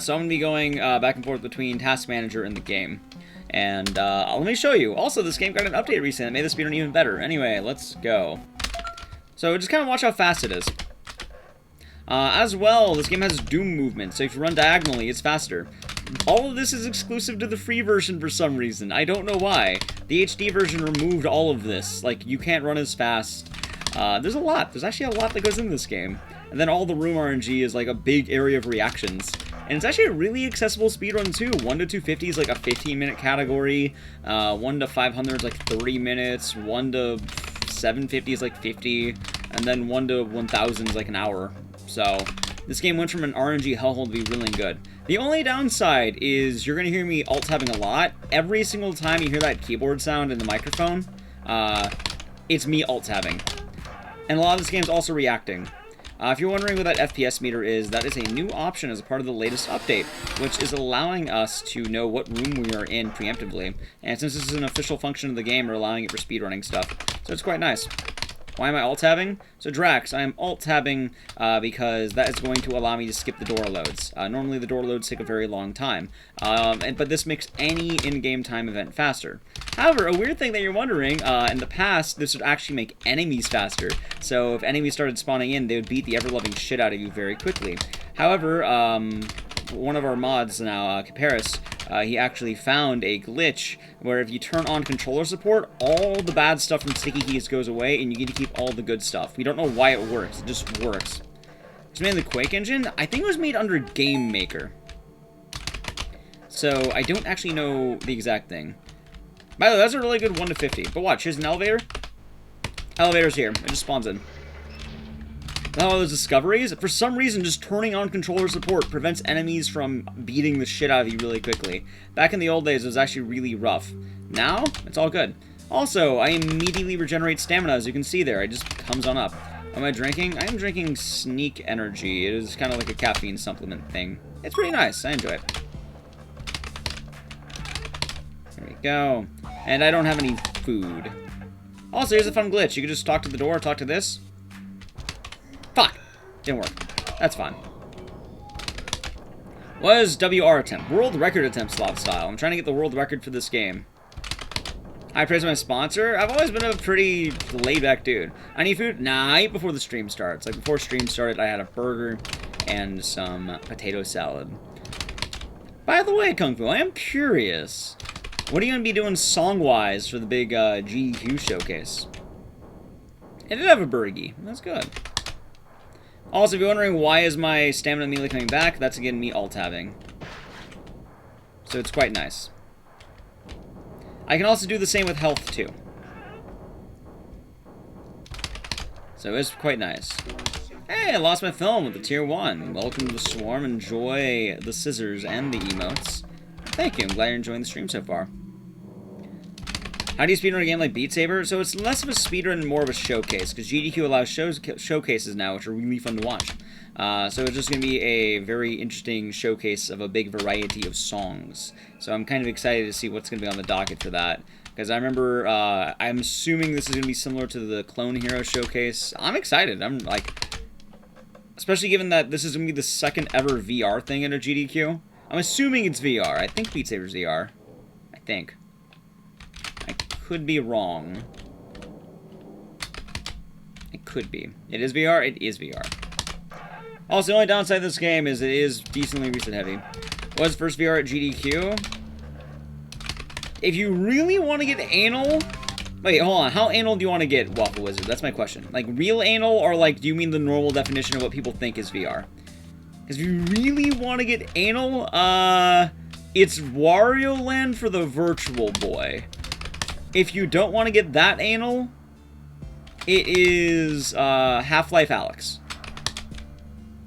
So I'm going to be going back and forth between Task Manager and the game. And let me show you. Also, this game got an update recently that made the speedrun even better. Anyway, let's go. So just kind of watch how fast it is. As well, this game has Doom movement, so if you run diagonally, it's faster. All of this is exclusive to the free version for some reason. I don't know why. The HD version removed all of this. Like, you can't run as fast. There's a lot. There's actually a lot that goes into this game. And then all the room RNG is like a big area of reactions. And it's actually a really accessible speedrun too. 1 to 250 is like a 15-minute category. 1 to 500 is like 30 minutes. 1 to 750 is like 50. And then 1 to 1000 is like an hour. So this game went from an RNG hellhole to be really good. The only downside is you're going to hear me alt-tabbing a lot. Every single time you hear that keyboard sound in the microphone, it's me alt-tabbing. And a lot of this game's also reacting. If you're wondering what that FPS meter is, that is a new option as a part of the latest update, which is allowing us to know what room we are in preemptively. And since this is an official function of the game, we're allowing it for speedrunning stuff. So it's quite nice. Why am I alt-tabbing? So Drax, I am alt-tabbing because that is going to allow me to skip the door loads. Normally the door loads take a very long time, but this makes any in-game time event faster. However, a weird thing that you're wondering, in the past, this would actually make enemies faster. So if enemies started spawning in, they would beat the ever-loving shit out of you very quickly. However, one of our mods now, Caparis, he actually found a glitch where if you turn on controller support, all the bad stuff from sticky keys goes away and you get to keep all the good stuff. We don't know why it works, it just works. It's made in the Quake engine. I think it was made under Game Maker. So I don't actually know the exact thing. By the way, that's a really good 1 to 50. But watch, here's an elevator. Elevator's here, it just spawns in. Oh, those discoveries? For some reason, just turning on controller support prevents enemies from beating the shit out of you really quickly. Back in the old days, it was actually really rough. Now, it's all good. Also, I immediately regenerate stamina, as you can see there. It just comes on up. What am I drinking? I am drinking Sneak Energy. It is kind of like a caffeine supplement thing. It's pretty nice. I enjoy it. There we go. And I don't have any food. Also, here's a fun glitch. You can just talk to the door, talk to this. Fuck! Didn't work. That's fine. What is WR attempt? World record attempt slot style. I'm trying to get the world record for this game. I praise my sponsor. I've always been a pretty laid-back dude. I need food? Nah, I eat before the stream starts. Like, before stream started, I had a burger and some potato salad. By the way, Kung Fu, I am curious. What are you going to be doing song-wise for the big GQ showcase? It did have a burgie. That's good. Also, if you're wondering why is my stamina immediately coming back, that's again me alt-tabbing. So it's quite nice. I can also do the same with health too. So it's quite nice. Hey, I lost my film with the tier 1. Welcome to the swarm. Enjoy the scissors and the emotes. Thank you. I'm glad you're enjoying the stream so far. How do you speedrun a game like Beat Saber? So it's less of a speedrun and more of a showcase, because GDQ allows showcases now, which are really fun to watch. So it's just going to be a very interesting showcase of a big variety of songs. So I'm kind of excited to see what's going to be on the docket for that. Because I remember, I'm assuming this is going to be similar to the Clone Hero showcase. I'm excited. I'm like, especially given that this is going to be the second ever VR thing at a GDQ. I'm assuming it's VR. I think Beat Saber's VR. I think. I could be wrong. It could be. It is VR? It is VR. Also, the only downside of this game is it is decently reset heavy. Was first VR at GDQ? If you really want to get anal... Wait, hold on. How anal do you want to get, Waffle Wizard? That's my question. Like, real anal, or like, do you mean the normal definition of what people think is VR? Because if you really want to get anal, it's Wario Land for the Virtual Boy. If you don't want to get that anal, it is Half-Life Alyx.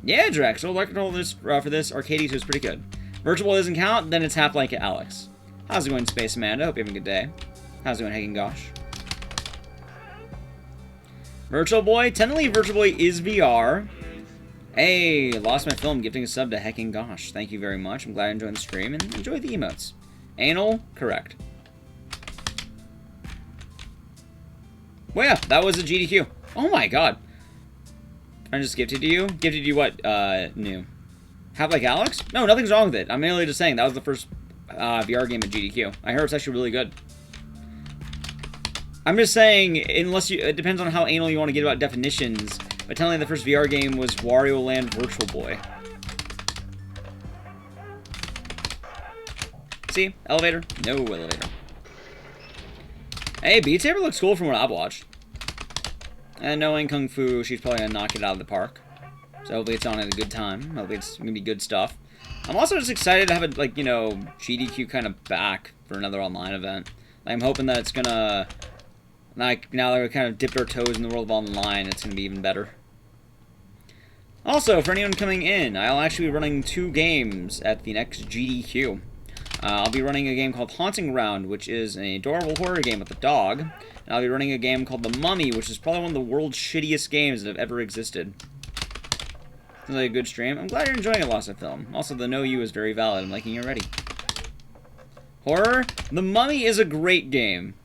Yeah, Drax. So electrical for this Arcades is pretty good. Virtual Boy doesn't count, then it's Half-Life Alyx. How's it going, Space Amanda? Hope you're having a good day. How's it going, Heckin' Gosh? Virtual Boy? Technically, Virtual Boy is VR. Hey, lost my film, gifting a sub to Heckin' Gosh. Thank you very much. I'm glad you're enjoying the stream, and enjoy the emotes. Anal? Correct. Well, yeah, that was a GDQ. Oh my god. I just gifted to you? Gifted you what, new? Half-Life Alyx? No, nothing's wrong with it. I'm merely just saying that was the first VR game at GDQ. I heard it's actually really good. I'm just saying, it depends on how anal you want to get about definitions, but telling the first VR game was Wario Land Virtual Boy. See? Elevator? No elevator. Hey, Beat Saber looks cool from what I've watched. And knowing Kung Fu, she's probably gonna knock it out of the park. So hopefully it's on at a good time. Hopefully it's gonna be good stuff. I'm also just excited to have it, like, you know, GDQ kind of back for another online event. I'm hoping that it's gonna, like, now that we kind of dipped our toes in the world of online, it's gonna be even better. Also, for anyone coming in, I'll actually be running 2 games at the next GDQ. I'll be running a game called Haunting Ground, which is an adorable horror game with a dog. And I'll be running a game called The Mummy, which is probably one of the world's shittiest games that have ever existed. Sounds like a good stream. I'm glad you're enjoying it, Lost of Film. Also, the no you is very valid. I'm liking it already. Horror? The Mummy is a great game.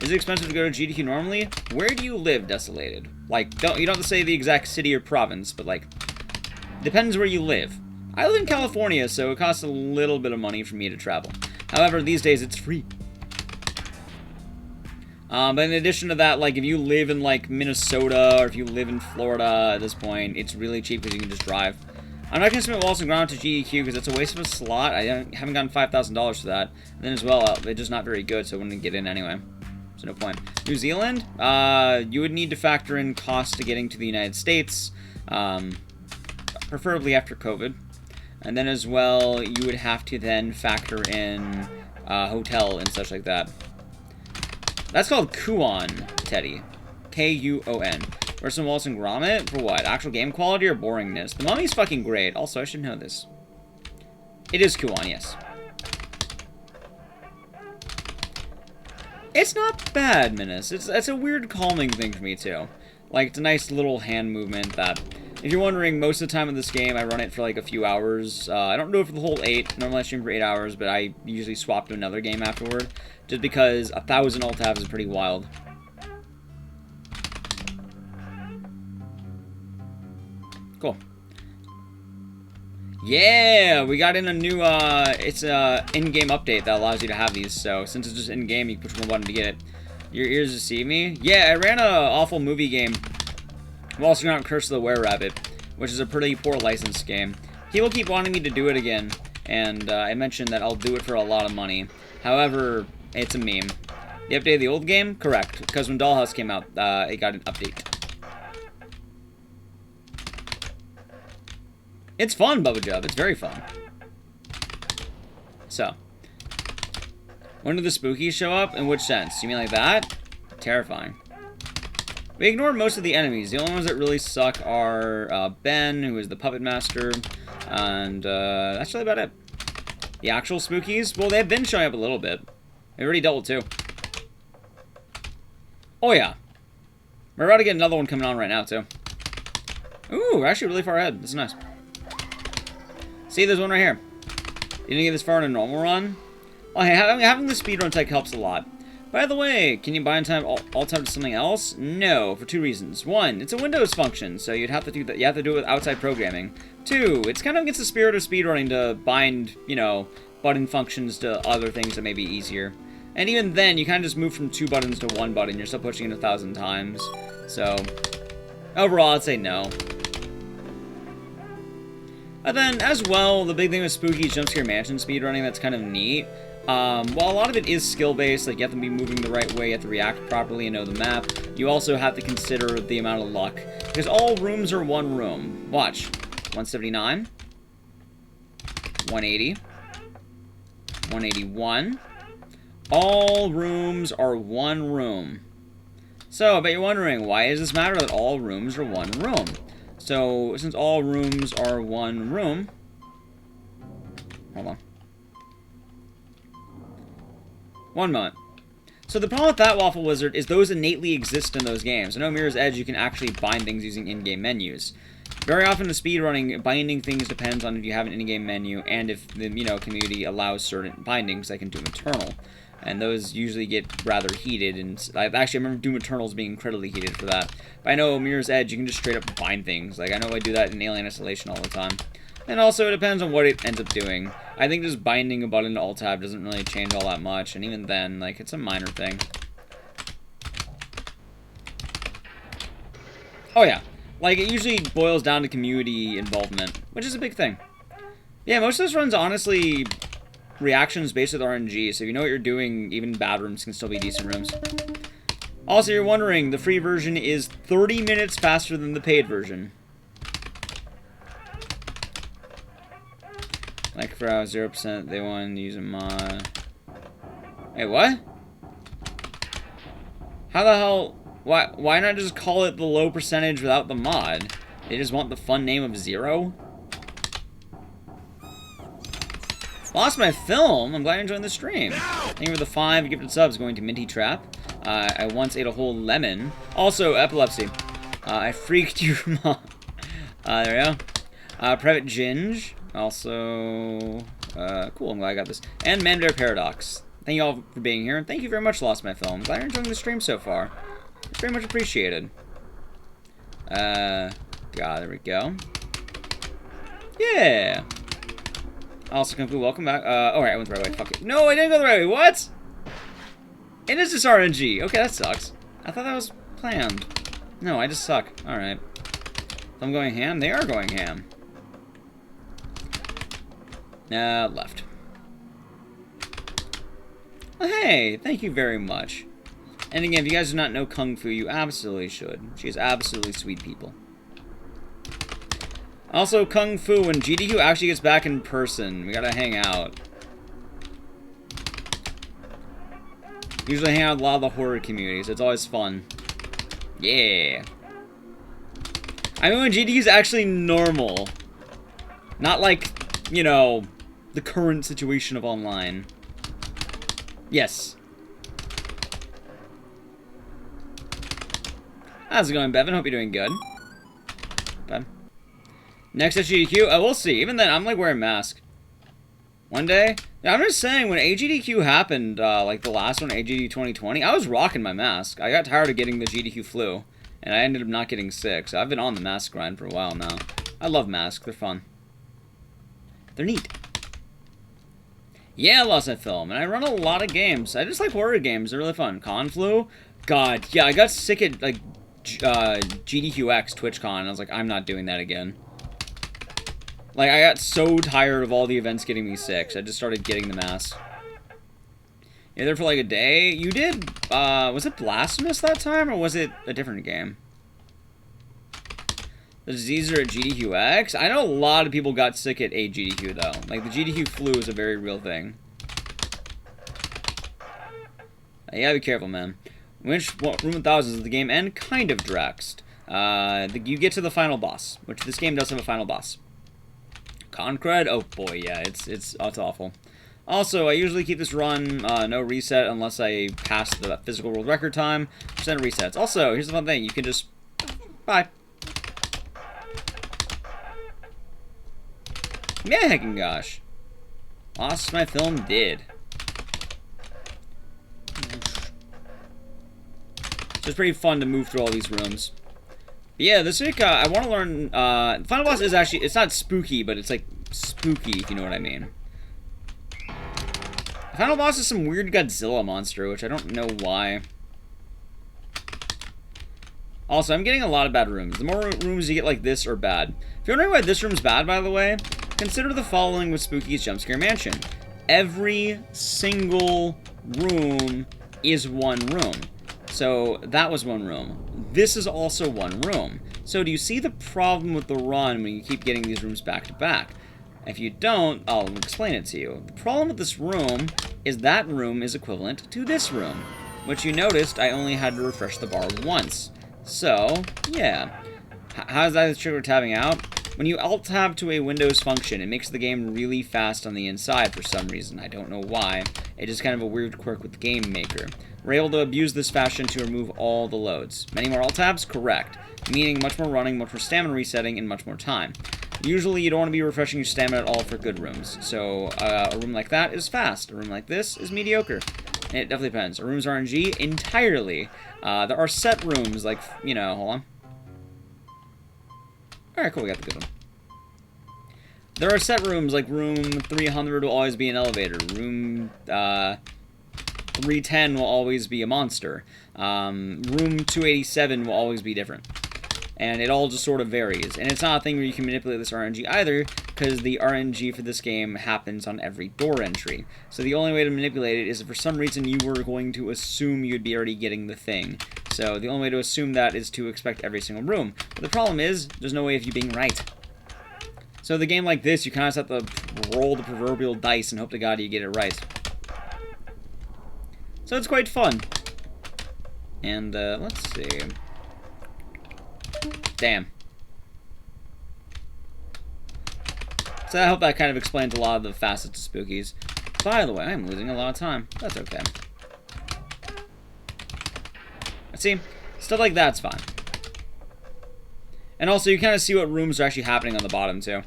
Is it expensive to go to GDQ normally? Where do you live, Desolated? Like, you don't have to say the exact city or province, but, like, depends where you live. I live in California, so it costs a little bit of money for me to travel. However, these days it's free. But in addition to that, like, if you live in, like, Minnesota, or if you live in Florida at this point, it's really cheap because you can just drive. I'm not going to submit Walls and Ground to GDQ because it's a waste of a slot. I haven't gotten $5,000 for that. And then as well, it's just not very good, so I wouldn't get in anyway. So no point. New Zealand? You would need to factor in costs to getting to the United States, preferably after COVID. And then as well, you would have to then factor in hotel and such like that. That's called Kuon, Teddy. K-U-O-N. Versus Wallace and Gromit? For what? Actual game quality or boringness? The Mummy's fucking great. Also, I should know this. It is Kuon, yes. It's not bad, Menace. It's a weird calming thing for me, too. Like, it's a nice little hand movement that... If you're wondering, most of the time in this game, I run it for like a few hours. I don't do it for the whole 8. Normally I stream for 8 hours, but I usually swap to another game afterward. Just because 1,000 alt tabs is pretty wild. Cool. Yeah! We got in a new, it's a in-game update that allows you to have these. So, since it's just in-game, you push one button to get it. Your ears deceive me? Yeah, I ran a awful movie game. I'm also going to Curse of the Were-Rabbit, which is a pretty poor licensed game. He will keep wanting me to do it again, and I mentioned that I'll do it for a lot of money. However, it's a meme. The update of the old game? Correct, because when Dollhouse came out, it got an update. It's fun, Bubba Jub. It's very fun. So. When do the spookies show up? In which sense? You mean like that? Terrifying. We ignore most of the enemies. The only ones that really suck are Ben, who is the puppet master, and that's really about it. The actual spookies? Well, they've been showing up a little bit. They already dealt with 2. Oh, yeah. We're about to get another one coming on right now, too. Ooh, we're actually really far ahead. This is nice. See, there's one right here. You didn't get this far in a normal run? Oh, hey, having the speedrun tech helps a lot. By the way, can you bind time alt tab to something else? No, for 2 reasons. 1, it's a Windows function, so you'd have to do that. You have to do it with outside programming. 2, it's kind of against the spirit of speedrunning to bind, you know, button functions to other things that may be easier. And even then, you kind of just move from 2 buttons to 1 button. You're still pushing it 1,000 times. So, overall, I'd say no. And then, as well, the big thing with Spooky Jumpscare Mansion speedrunning that's kind of neat. While a lot of it is skill-based, like you have to be moving the right way, you have to react properly and know the map, you also have to consider the amount of luck. Because all rooms are 1 room. Watch. 179. 180. 181. All rooms are 1 room. So, I bet you're wondering, why does this matter that all rooms are 1 room? So, since all rooms are 1 room... Hold on. 1 moment. So the problem with that, Waffle Wizard, is those innately exist in those games. I know Mirror's Edge, you can actually bind things using in-game menus. Very often in speedrunning, binding things depends on if you have an in-game menu and if the, you know, community allows certain bindings like in Doom Eternal. And those usually get rather heated, and I remember Doom Eternals being incredibly heated for that. But I know Mirror's Edge, you can just straight up bind things. Like, I know I do that in Alien Isolation all the time. And also, it depends on what it ends up doing. I think just binding a button to Alt-Tab doesn't really change all that much, and even then, like, it's a minor thing. Oh yeah, like, it usually boils down to community involvement, which is a big thing. Yeah, most of this runs, honestly, reactions based with RNG, so if you know what you're doing, even bad rooms can still be decent rooms. Also, you're wondering, the free version is 30 minutes faster than the paid version. Like for 0%, they want to use a mod. Wait, what? How the hell? Why not just call it the low percentage without the mod? They just want the fun name of 0? Lost my film. I'm glad you're enjoying the stream. Thank you for the 5 gifted subs going to Minty Trap. I once ate a whole lemon. Also, epilepsy. I freaked your mom. There we go. Private Ginge. Also, cool. I'm glad I got this. And Mandar Paradox. Thank you all for being here. And thank you very much, Lost My Film. Glad you're enjoying the stream so far. It's very much appreciated. God, there we go. Yeah. Also, Kung Fu, welcome back. Oh, right, I went the right way. Fuck it. No, I didn't go the right way. What? It is just RNG. Okay, that sucks. I thought that was planned. No, I just suck. Alright. If I'm going ham, they are going ham. Left. Well, hey, thank you very much. And again, if you guys do not know Kung Fu, you absolutely should. She is absolutely sweet people. Also, Kung Fu, when GDQ actually gets back in person, we gotta hang out. Usually hang out with a lot of the horror communities. It's always fun. Yeah. I mean, when GDQ is actually normal. Not like, you know, the current situation of online. Yes. How's it going, Bevan? Hope you're doing good. Bevan. Next at GDQ, we'll see. Even then, I'm like wearing a mask. One day, yeah, I'm just saying, when AGDQ happened, like the last one, AGD 2020, I was rocking my mask. I got tired of getting the GDQ flu, and I ended up not getting sick. So I've been on the mask grind for a while now. I love masks. They're fun. They're neat. Yeah, I lost that film, and I run a lot of games. I just like horror games. They're really fun. Conflu? God, yeah, I got sick at, like, GDQX, TwitchCon, and I was like, I'm not doing that again. Like, I got so tired of all the events getting me sick, so I just started getting the mask. You're there for like a day? You did, was it Blasphemous that time, or was it a different game? The diseases are at GDQX? I know a lot of people got sick at AGDQ, though. Like, the GDQ flu is a very real thing. You gotta be careful, man. Which Room of Thousands of the game end? Kind of Drexed. You get to the final boss, which this game does have a final boss. Concred? Oh boy, yeah, it's awful. Also, I usually keep this run no reset unless I pass the physical world record time. Percent resets. Also, here's the fun thing: you can just bye. Yeah, heckin' gosh, lost my film. Did. So it's pretty fun to move through all these rooms. But yeah, this week I want to learn. The final boss is actually, it's not spooky, but it's like spooky, if you know what I mean. The final boss is some weird Godzilla monster, which I don't know why. Also, I'm getting a lot of bad rooms. The more rooms you get like this are bad. If you're wondering why this room's bad, by the way, consider the following with Spooky's Jumpscare Mansion. Every single room is one room. So that was one room. This is also one room. So do you see the problem with the run when you keep getting these rooms back to back? If you don't, I'll explain it to you. The problem with this room is that room is equivalent to this room, which you noticed I only had to refresh the bar once. So, yeah. How is that the trigger tabbing out? When you alt-tab to a Windows function, it makes the game really fast on the inside for some reason. I don't know why. It's just kind of a weird quirk with Game Maker. We're able to abuse this fashion to remove all the loads. Many more alt-tabs? Correct. Meaning much more running, much more stamina resetting, and much more time. Usually you don't want to be refreshing your stamina at all for good rooms. So a room like that is fast. A room like this is mediocre. And it definitely depends. A room's RNG? Entirely. There are set rooms, like, you know, hold on. Alright, cool, we got the good one. There are set rooms, like room 300 will always be an elevator. Room 310 will always be a monster. Room 287 will always be different. And it all just sort of varies. And it's not a thing where you can manipulate this RNG either, because the RNG for this game happens on every door entry. So the only way to manipulate it is if for some reason you were going to assume you'd be already getting the thing. So the only way to assume that is to expect every single room. But the problem is, there's no way of you being right. So the game like this, you kind of just have to roll the proverbial dice and hope to God you get it right. So it's quite fun. And, let's see. Damn. So I hope that kind of explains a lot of the facets of Spookies. By the way, I'm losing a lot of time. That's okay. See, stuff like that's fine. And also, you kind of see what rooms are actually happening on the bottom, too.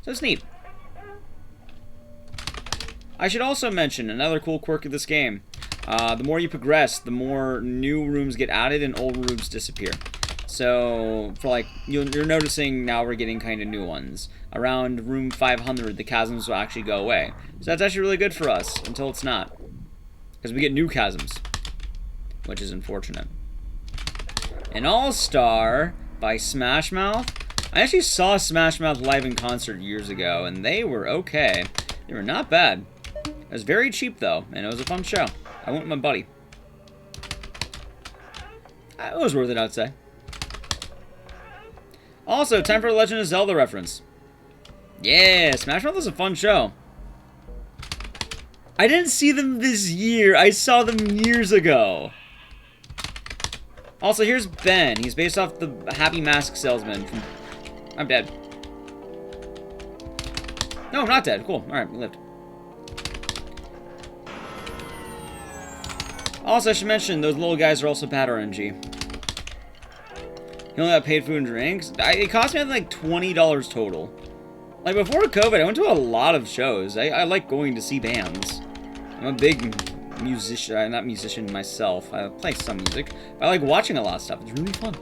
So it's neat. I should also mention another cool quirk of this game. The more you progress, the more new rooms get added and old rooms disappear. So, for like, you're noticing now we're getting kind of new ones. Around room 500, the chasms will actually go away. So that's actually really good for us, until it's not. Because we get new chasms. Which is unfortunate. An All-Star by Smash Mouth. I actually saw Smash Mouth live in concert years ago, and they were okay. They were not bad. It was very cheap, though, and it was a fun show. I went with my buddy. It was worth it, I'd say. Also, time for a Legend of Zelda reference. Yeah, Smash Mouth was a fun show. I didn't see them this year. I saw them years ago. Also, here's Ben. He's based off the Happy Mask Salesman from... I'm dead. No, I'm not dead. Cool. Alright, we lived. Also, I should mention, those little guys are also bad RNG. You only got paid food and drinks. It cost me, like, $20 total. Like, before COVID, I went to a lot of shows. I like going to see bands. I'm a big musician. I'm not a musician myself. I play some music. But I like watching a lot of stuff. It's really fun.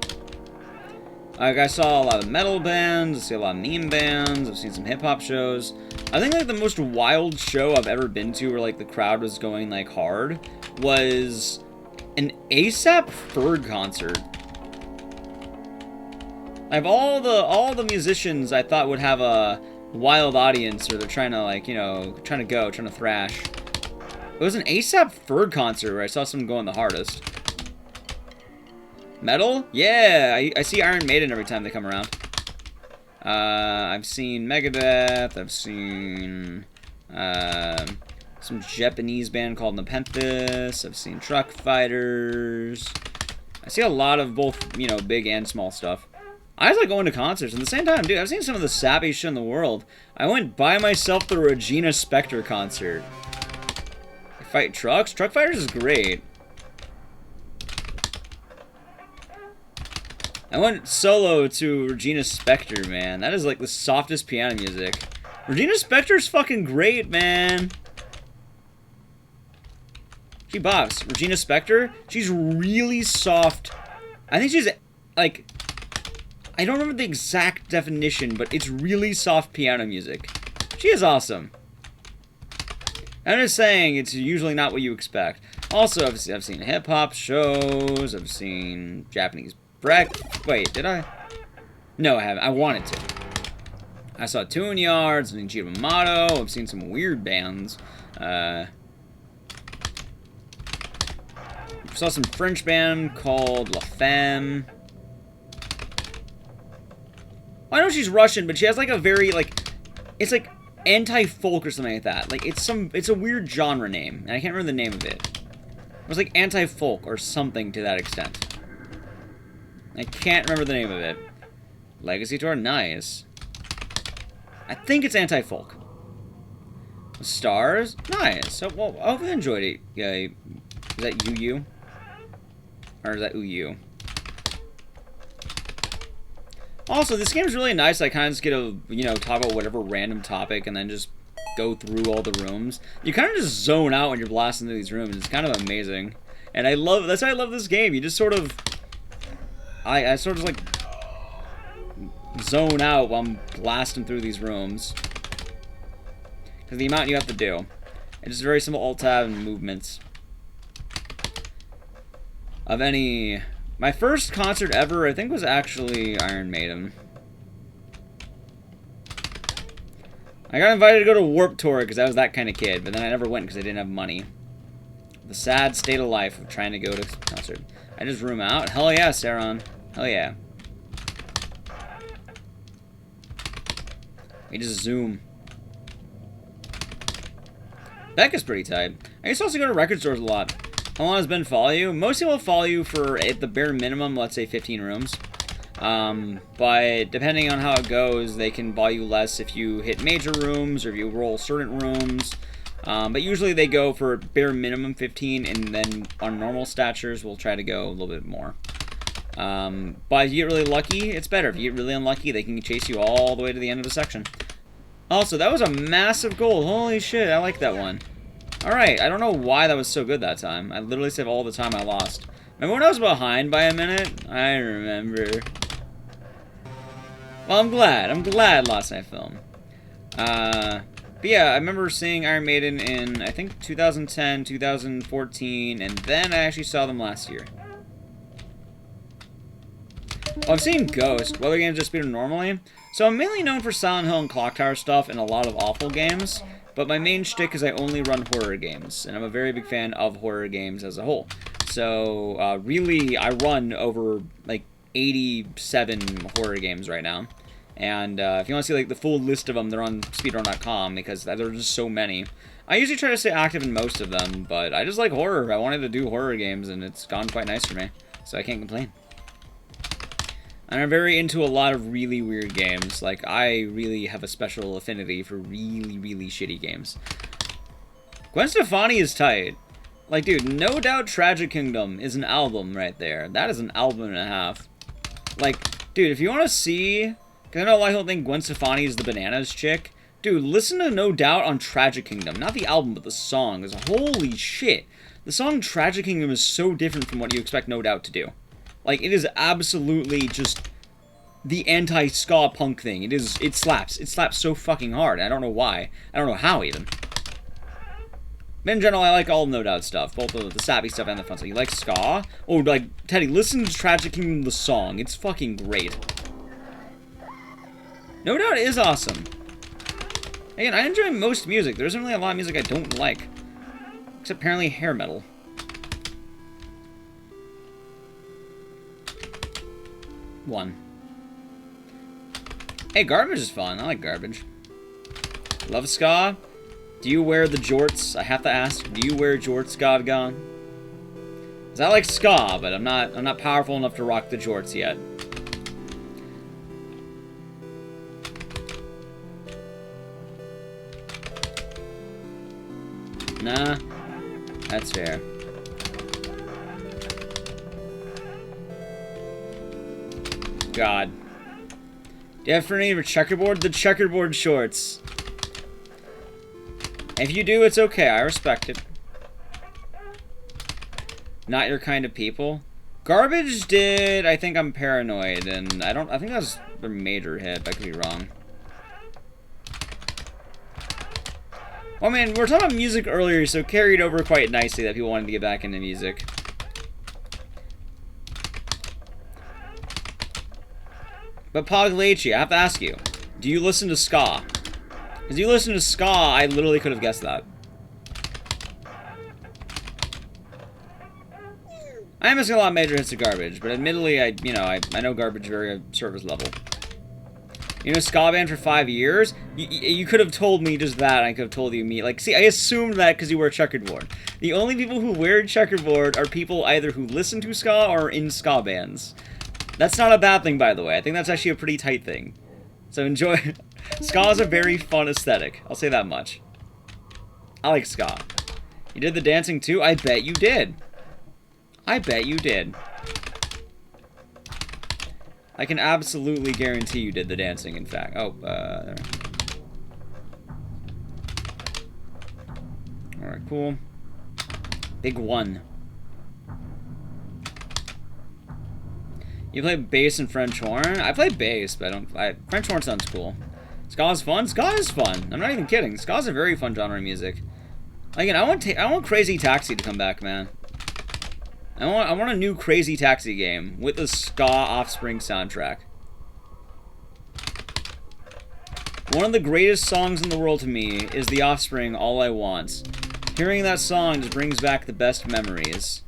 Like, I saw a lot of metal bands. I see a lot of meme bands. I've seen some hip-hop shows. I think, like, the most wild show I've ever been to where, like, the crowd was going, like, hard was an ASAP Ferg concert. I have all the musicians I thought would have a wild audience, or they're trying to, like, you know, trying to thrash. It was an ASAP Ferg concert where I saw someone going the hardest. Metal? Yeah, I see Iron Maiden every time they come around. I've seen Megadeth. I've seen some Japanese band called Nepenthes. I've seen Truck Fighters. I see a lot of both, you know, big and small stuff. I just like going to concerts. At the same time, dude, I've seen some of the sappiest shit in the world. I went by myself to a Regina Spektor concert. I fight trucks? Truck Fighters is great. I went solo to Regina Spektor, man. That is like the softest piano music. Regina Spektor's fucking great, man. She bops. Regina Spektor, she's really soft. I think she's, like... I don't remember the exact definition, but it's really soft piano music. She is awesome. I'm just saying, it's usually not what you expect. Also, I've seen hip-hop shows. I've seen Japanese Wait, did I? No, I haven't. I wanted to. I saw Tune Yards, I've seen Chiba. I've seen some weird bands. I saw some French band called La Femme. I know she's Russian, but she has like a very, like, it's like anti-folk or something like that. Like, it's a weird genre name, and I can't remember the name of it. It was like anti-folk or something to that extent. I can't remember the name of it. Legacy Tour, nice. I think it's anti-folk. Stars, nice. So, well, I hope you enjoyed it. Yeah, is that UU? Or is that UU? Also, this game is really nice. I kind of just get to, you know, talk about whatever random topic and then just go through all the rooms. You kind of just zone out when you're blasting through these rooms. It's kind of amazing. And that's why I love this game. You just sort of, I sort of like zone out while I'm blasting through these rooms. Because the amount you have to do. It's just very simple Alt-Tab and movements. Of any... My first concert ever, I think, was actually Iron Maiden. I got invited to go to Warped Tour because I was that kind of kid, but then I never went because I didn't have money. The sad state of life of trying to go to a concert. I just room out? Hell yeah, Saron. Hell yeah. We just zoom. Beck is pretty tight. I used to also go to record stores a lot. How long has Ben follow you? Most people follow you for, at the bare minimum, let's say 15 rooms. But depending on how it goes, they can buy you less if you hit major rooms or if you roll certain rooms. But usually they go for bare minimum 15, and then on normal statures, we'll try to go a little bit more. But if you get really lucky, it's better. If you get really unlucky, they can chase you all the way to the end of the section. Also, that was a massive goal. Holy shit, I like that one. Alright, I don't know why that was so good that time. I literally saved all the time I lost. Remember when I was behind by a minute? I remember. Well, I'm glad Last Night Film. But yeah, I remember seeing Iron Maiden in, I think, 2010, 2014, and then I actually saw them last year. Oh, I've seen Ghost. What other games just speedrun normally? So I'm mainly known for Silent Hill and Clock Tower stuff and a lot of awful games, but my main shtick is I only run horror games, and I'm a very big fan of horror games as a whole. So, really, I run over, like, 87 horror games right now. And if you want to see like the full list of them, they're on speedrun.com because there are just so many. I usually try to stay active in most of them, but I just like horror. I wanted to do horror games, and it's gone quite nice for me, so I can't complain. And I'm very into a lot of really weird games. Like, I really have a special affinity for really, really shitty games. Gwen Stefani is tight. Like, dude, no doubt Tragic Kingdom is an album right there. That is an album and a half. Like, dude, if you want to see... Because I know a lot of people think Gwen Stefani is the Bananas chick. Dude, listen to No Doubt on Tragic Kingdom. Not the album, but the song. Holy shit. The song Tragic Kingdom is so different from what you expect No Doubt to do. Like, it is absolutely just the anti-ska punk thing. It slaps. It slaps so fucking hard. I don't know why. I don't know how, even. But in general, I like all No Doubt stuff. Both the sappy stuff and the fun stuff. You like ska? Oh, like, Teddy, listen to Tragic Kingdom, the song. It's fucking great. No Doubt is awesome. Again, I enjoy most music. There isn't really a lot of music I don't like. Except apparently hair metal. One. Hey, Garbage is fun. I like Garbage. Love ska. Do you wear the jorts? I have to ask, do you wear jorts, God Gone? Cause I like ska, but I'm not powerful enough to rock the jorts yet. Nah, that's fair. God. Do you have for any of checkerboard? The checkerboard shorts. If you do, it's okay. I respect it. Not your kind of people. Garbage did. I think I'm paranoid, and I think that was a major hit. I could be wrong. Well, man, we were talking about music earlier, so it carried over quite nicely that people wanted to get back into music. But Pogliacci, I have to ask you, do you listen to ska? Because you listen to ska, I literally could have guessed that. I am missing a lot of major hits of Garbage, but admittedly, I know Garbage very surface level. You know, ska band for 5 years? You could have told me just that, and I could have told you me. Like, see, I assumed that because you wear checkerboard. The only people who wear checkerboard are people either who listen to ska or in ska bands. That's not a bad thing, by the way. I think that's actually a pretty tight thing. So enjoy. Ska is a very fun aesthetic. I'll say that much. I like ska. You did the dancing too? I bet you did. I bet you did. I can absolutely guarantee you did the dancing, in fact. Oh, there. Alright, cool. Big one. You play bass and French horn? I play bass, but French horn sounds cool. Ska's fun? Ska is fun. I'm not even kidding. Ska's a very fun genre of music. Again, I want Crazy Taxi to come back, man. I want a new Crazy Taxi game with a ska Offspring soundtrack. One of the greatest songs in the world to me is The Offspring, All I Want. Hearing that song just brings back the best memories.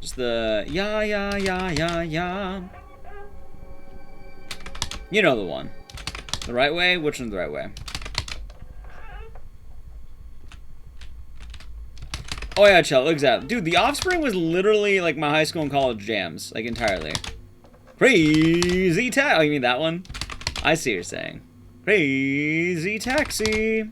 Just the ya ya ya ya ya. You know the one. The right way? Which one's the right way? Oh yeah, Chell, exactly. Dude, The Offspring was literally like my high school and college jams, like entirely. Crazy Taxi. Oh, you mean that one? I see what you're saying. Crazy Taxi.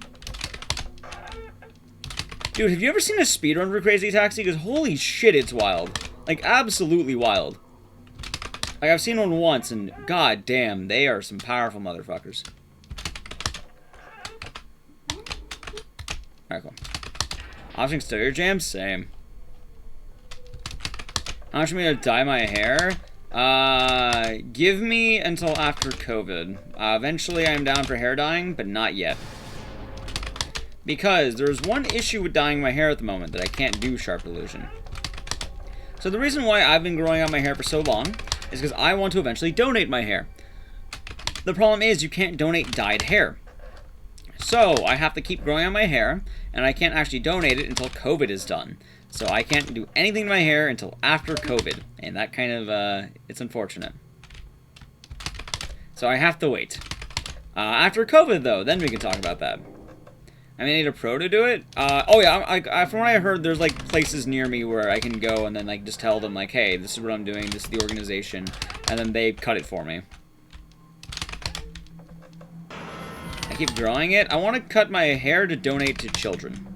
Dude, have you ever seen a speedrun for Crazy Taxi? Because holy shit, it's wild. Like, absolutely wild. Like, I've seen one once, and god damn, they are some powerful motherfuckers. Alright, cool. Option exterior jams? Same. How much am I gonna dye my hair? Give me until after COVID. Eventually I'm down for hair dyeing, but not yet. Because there's one issue with dyeing my hair at the moment, that I can't do sharp illusion. So the reason why I've been growing out my hair for so long is because I want to eventually donate my hair. The problem is you can't donate dyed hair. So I have to keep growing out my hair, and I can't actually donate it until COVID is done. So I can't do anything to my hair until after COVID, and that kind of, it's unfortunate. So I have to wait. After COVID, though, then we can talk about that. I mean, I need a pro to do it. Oh yeah, from what I heard, there's like places near me where I can go and then like just tell them like, hey, this is what I'm doing, this is the organization, and then they cut it for me. I keep growing it. I want to cut my hair to donate to children.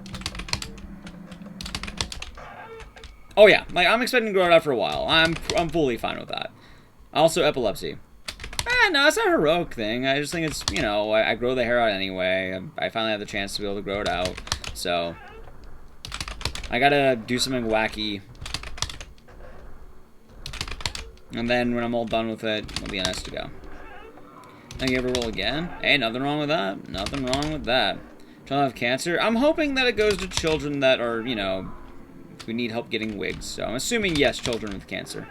Oh yeah, like I'm expecting to grow it out for a while. I'm fully fine with that. Also, epilepsy. No, it's not a heroic thing. I just think it's, you know, I grow the hair out anyway. I finally have the chance to be able to grow it out. So, I gotta do something wacky. And then when I'm all done with it, it'll be nice to go. Then you ever roll again? Hey, nothing wrong with that. Nothing wrong with that. Children have cancer. I'm hoping that it goes to children that are, you know, who need help getting wigs. So I'm assuming, yes, children with cancer.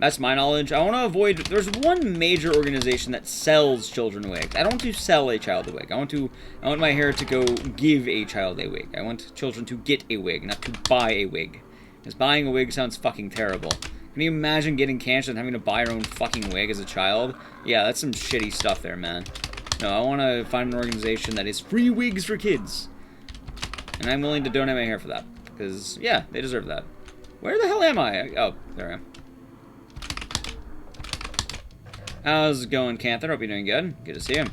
That's my knowledge. I want to avoid... There's one major organization that sells children wigs. I don't want to sell a child a wig. I want my hair to go give a child a wig. I want children to get a wig, not to buy a wig. Because buying a wig sounds fucking terrible. Can you imagine getting cancer and having to buy your own fucking wig as a child? Yeah, that's some shitty stuff there, man. No, I want to find an organization that is free wigs for kids. And I'm willing to donate my hair for that. Because, yeah, they deserve that. Where the hell am I? Oh, there I am. How's it going, Canther? Hope you're doing good. Good to see you.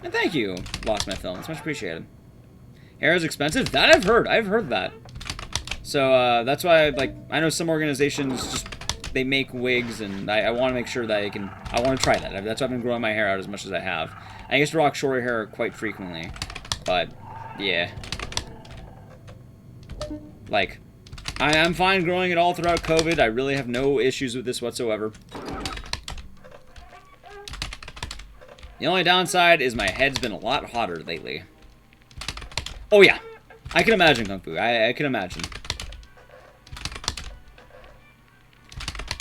And thank you, Lost My Film. It's much appreciated. Hair is expensive? That I've heard. I've heard that. So, that's why, like, I know some organizations just, they make wigs, and I want to make sure that I want to try that. That's why I've been growing my hair out as much as I have. I used to rock short hair quite frequently. But, yeah. Like, I'm fine growing it all throughout COVID. I really have no issues with this whatsoever. The only downside is my head's been a lot hotter lately. Oh yeah, I can imagine, Kung Fu. I can imagine.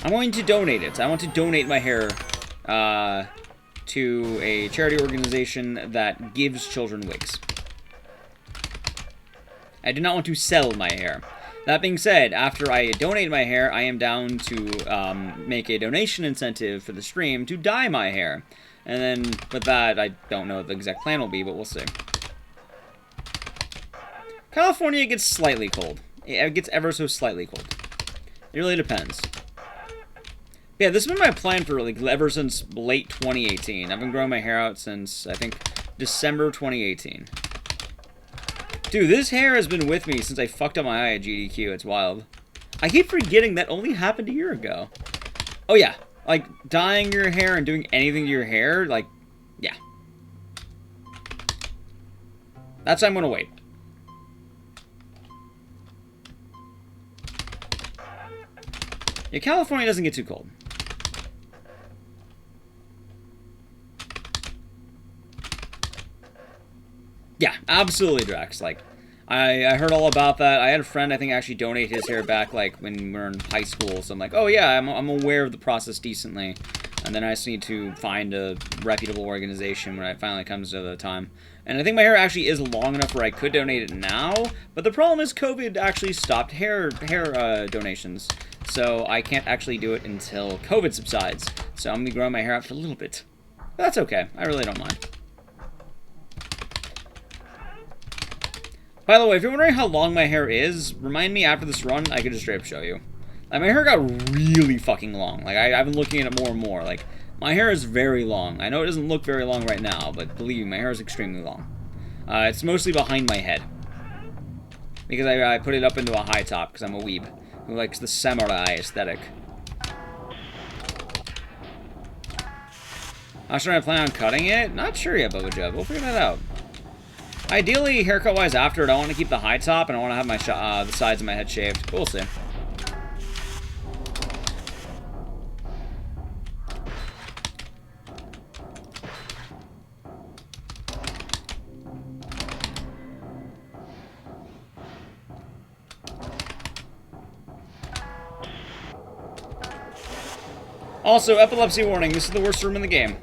I'm going to donate it. I want to donate my hair to a charity organization that gives children wigs. I do not want to sell my hair. That being said, after I donate my hair, I am down to make a donation incentive for the stream to dye my hair. And then, with that, I don't know what the exact plan will be, but we'll see. California gets slightly cold. It gets ever so slightly cold. It really depends. Yeah, this has been my plan for, like, ever since late 2018. I've been growing my hair out since, I think, December 2018. Dude, this hair has been with me since I fucked up my eye at GDQ. It's wild. I keep forgetting that only happened a year ago. Oh, yeah. Like, dyeing your hair and doing anything to your hair, like, yeah. That's why I'm gonna wait. Yeah, California doesn't get too cold. Yeah, absolutely, Drax. Like, I heard all about that. I had a friend, I think, actually donate his hair back, like, when we were in high school. So I'm like, oh, yeah, I'm aware of the process decently. And then I just need to find a reputable organization when it finally comes to the time. And I think my hair actually is long enough where I could donate it now. But the problem is COVID actually stopped hair donations. So I can't actually do it until COVID subsides. So I'm going to be growing my hair out for a little bit. But that's okay. I really don't mind. By the way, if you're wondering how long my hair is, remind me after this run, I could just straight up show you. Like, my hair got really fucking long. Like, I've been looking at it more and more. Like, my hair is very long. I know it doesn't look very long right now, but believe me, my hair is extremely long. It's mostly behind my head. Because I put it up into a high top, because I'm a weeb who likes the samurai aesthetic. Not sure I plan on cutting it. Not sure yet, Bubba Jub. We'll figure that out. Ideally, haircut-wise after it, I want to keep the high top, and I want to have my the sides of my head shaved. But we'll see. Also, epilepsy warning. This is the worst room in the game.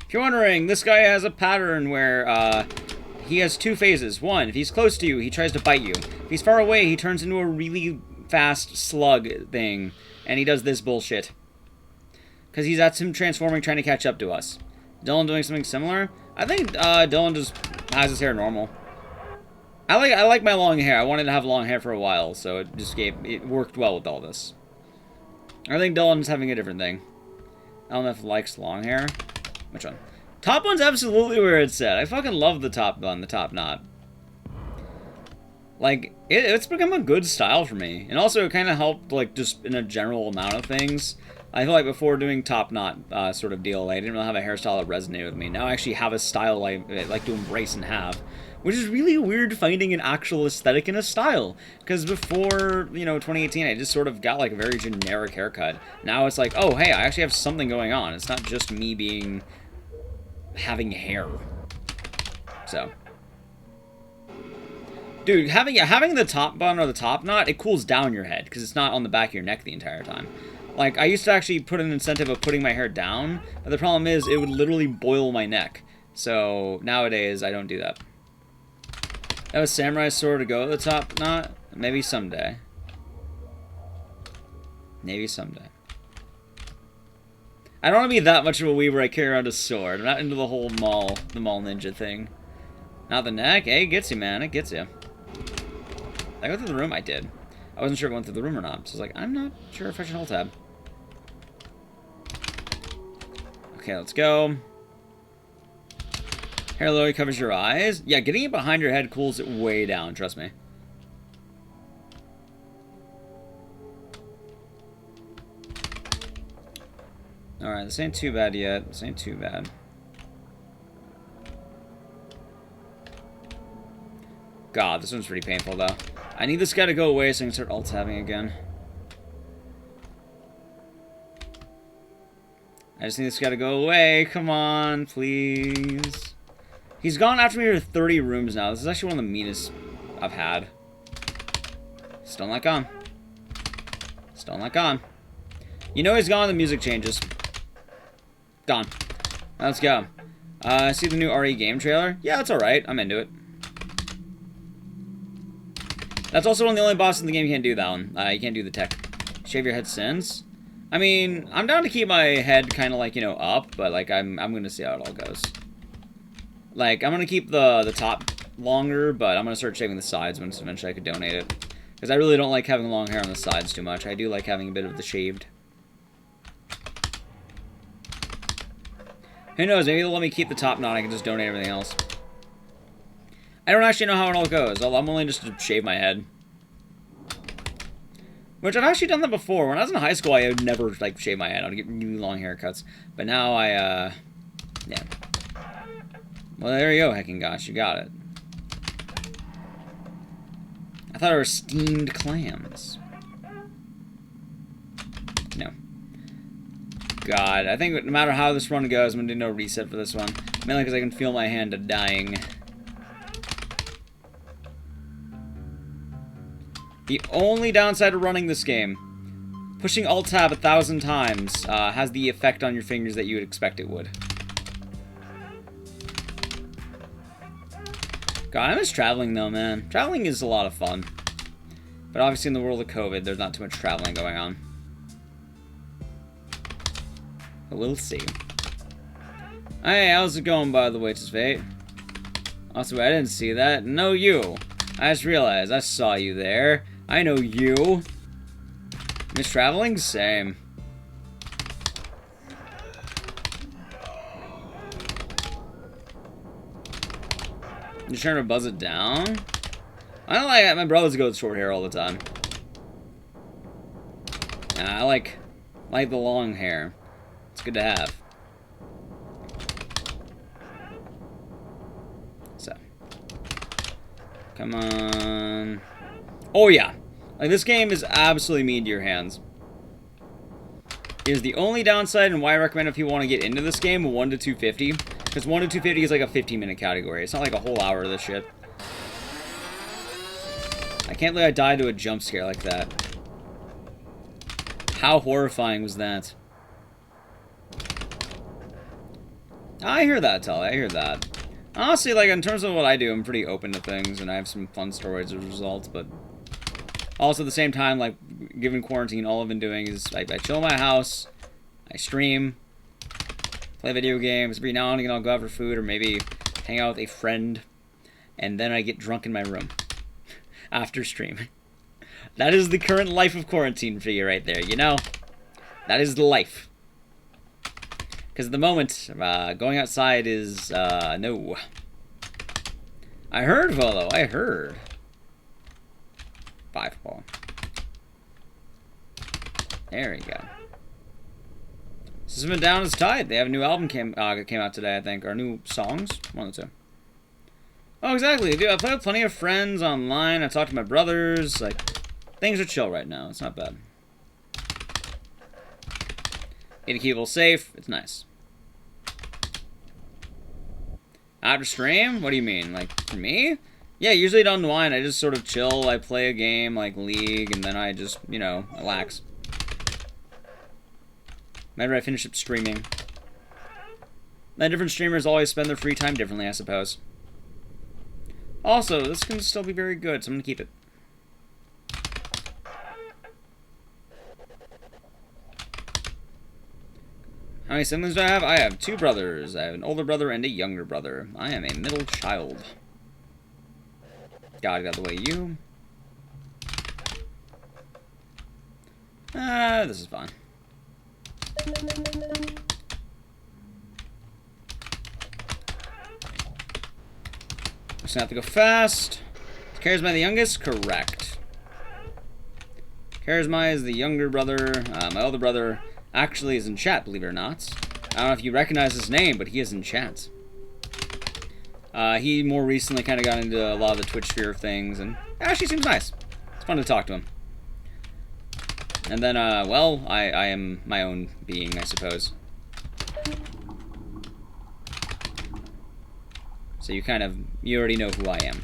If you're wondering, this guy has a pattern where he has two phases. One, if he's close to you, he tries to bite you. If he's far away, he turns into a really fast slug thing, and he does this bullshit. Because that's him transforming, trying to catch up to us. Dylan doing something similar? I think Dylan just has his hair normal. I like my long hair. I wanted to have long hair for a while, so it worked well with all this. I think Dylan's having a different thing. I don't know if he likes long hair. Which one? Top one's absolutely where it's at. I fucking love the top bun, the top knot. Like, it's become a good style for me. And also, it kind of helped, like, just in a general amount of things. I feel like before doing top knot sort of deal, I didn't really have a hairstyle that resonated with me. Now I actually have a style I like to embrace and have. Which is really weird finding an actual aesthetic in a style. Because before, 2018, I just sort of got, like, a very generic haircut. Now it's like, oh, hey, I actually have something going on. It's not just me having hair. So. Dude, having the top bun or the top knot, it cools down your head. Because it's not on the back of your neck the entire time. Like, I used to actually put an incentive of putting my hair down. But the problem is, it would literally boil my neck. So, nowadays, I don't do that. That was samurai sword to go at the top knot? Maybe someday. Maybe someday. I don't want to be that much of a weeb where I carry around a sword. I'm not into the whole the mall ninja thing. Not the neck? Hey, it gets you, man. It gets you. Did I go through the room? I did. I wasn't sure if I went through the room or not. So I was like, I'm not sure if I should hold tab. Okay, let's go. Hair literally covers your eyes. Yeah, getting it behind your head cools it way down, trust me. Alright, this ain't too bad yet. This ain't too bad. God, this one's pretty painful, though. I need this guy to go away so I can start alt-tabbing again. I just need this guy to go away. Come on, please. He's gone after me for 30 rooms now. This is actually one of the meanest I've had. Still not gone. Still not gone. You know he's gone, the music changes. Gone. Let's go. See the new RE game trailer? Yeah, that's alright. I'm into it. That's also one of the only bosses in the game you can't do that one. You can't do the tech. Shave your head sins. I mean, I'm down to keep my head kind of like, up, but like I'm gonna see how it all goes. Like, I'm gonna keep the top longer, but I'm gonna start shaving the sides once eventually I could donate it. Because I really don't like having long hair on the sides too much. I do like having a bit of the shaved. Who knows, maybe they'll let me keep the top knot, I can just donate everything else. I don't actually know how it all goes. I'm willing just to shave my head. Which, I've actually done that before. When I was in high school, I would never, like, shave my head. I would get really long haircuts. But now yeah. Well, there you go, heckin' gosh, you got it. I thought it were steamed clams. No. God. I think no matter how this run goes, I'm gonna do no reset for this one. Mainly because I can feel my hand dying. The only downside of running this game, pushing Alt-Tab 1,000 times has the effect on your fingers that you would expect it would. God, I miss traveling though, man. Traveling is a lot of fun. But obviously in the world of COVID, there's not too much traveling going on. But we'll see. Hey, how's it going, by the way, Fate? Also, I didn't see that. No, you. I just realized. I saw you there. I know you. Miss traveling? Same. You trying to buzz it down? I don't like it. My brothers go with short hair all the time. I like the long hair. It's good to have. So. Come on. Oh, yeah. Like, this game is absolutely mean to your hands. It is the only downside and why I recommend if you want to get into this game, 1 to 250. Because 1 to 250 is like a 15-minute category. It's not like a whole hour of this shit. I can't believe I died to a jump scare like that. How horrifying was that? I hear that, Tully. I hear that. Honestly, like, in terms of what I do, I'm pretty open to things, and I have some fun stories as a result, but also at the same time, like, given quarantine, all I've been doing is I chill in my house, I stream, play video games, every now and again I'll go out for food, or maybe hang out with a friend, and then I get drunk in my room after stream. That is the current life of quarantine for you right there, you know? That is the life. Because at the moment, going outside is, no. I heard, Volo, I heard. 5 ball. There we go. System of a Down is tied. They have a new album came out today, I think. Or new songs. One of the two. Oh, exactly. Dude, I play with plenty of friends online. I talk to my brothers. Like, things are chill right now. It's not bad. Need to keep people safe. It's nice. After stream? What do you mean? Like, for me? Yeah, usually don't unwind. I just sort of chill. I play a game like League, and then I just, you know, relax. Whenever I finish up streaming. Then different streamers always spend their free time differently, I suppose. Also, this can still be very good, so I'm going to keep it. How many siblings do I have? I have 2 brothers. I have an older brother and a younger brother. I am a middle child. God got the way you. This is fine. Just gonna have to go fast. Charisma the youngest? Correct. Charisma is the younger brother. My older brother actually is in chat, believe it or not. I don't know if you recognize his name, but he is in chat. He more recently kind of got into a lot of the Twitch sphere of things, and actually seems nice. It's fun to talk to him. And then, well, I am my own being, I suppose. So you already know who I am.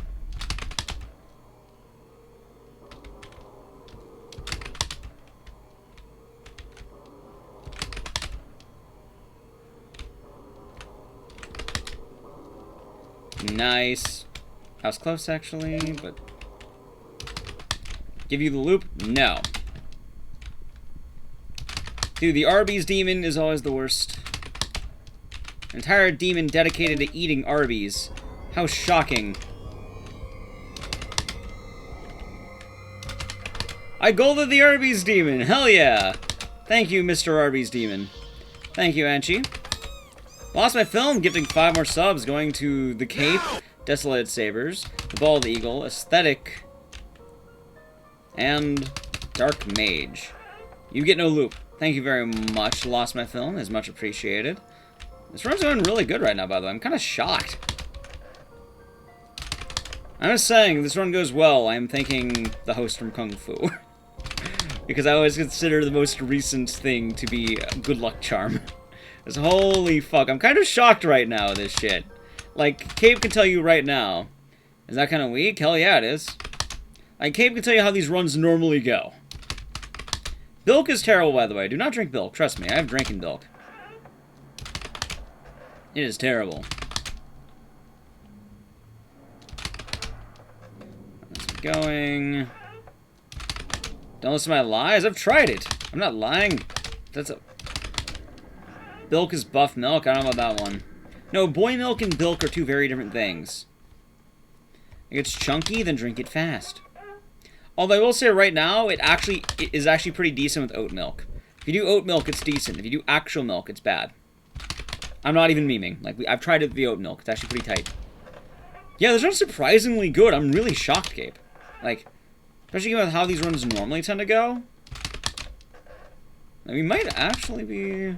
Nice. I was close, actually, but... Give you the loop? No. Dude, the Arby's demon is always the worst. An entire demon dedicated to eating Arby's. How shocking. I golded the Arby's demon! Hell yeah! Thank you, Mr. Arby's demon. Thank you, Anchi. Lost my film, gifting 5 more subs, going to The Cape, Desolated Sabers, The Bald Eagle, Aesthetic, and Dark Mage. You get no loop. Thank you very much. Lost my film is much appreciated. This run's going really good right now, by the way. I'm kind of shocked. I'm just saying, this run goes well. I'm thanking the host from Kung Fu. because I always consider the most recent thing to be a good luck charm. Because holy fuck, I'm kind of shocked right now at this shit. Like, Cape can tell you right now. Is that kind of weak? Hell yeah, it is. Like, Cape can tell you how these runs normally go. Bilk is terrible, by the way. Do not drink Bilk. Trust me, I have drinking Bilk. It is terrible. Let's keep going. Don't listen to my lies. I've tried it. I'm not lying. That's a... Bilk is buff milk? I don't know about that one. No, boy milk and Bilk are two very different things. If it's chunky, then drink it fast. Although I will say right now, it is actually pretty decent with oat milk. If you do oat milk, it's decent. If you do actual milk, it's bad. I'm not even memeing. Like, I've tried it with the oat milk. It's actually pretty tight. Yeah, this one's surprisingly good. I'm really shocked, Gabe. Like, especially given how these runs normally tend to go. Like, we might actually be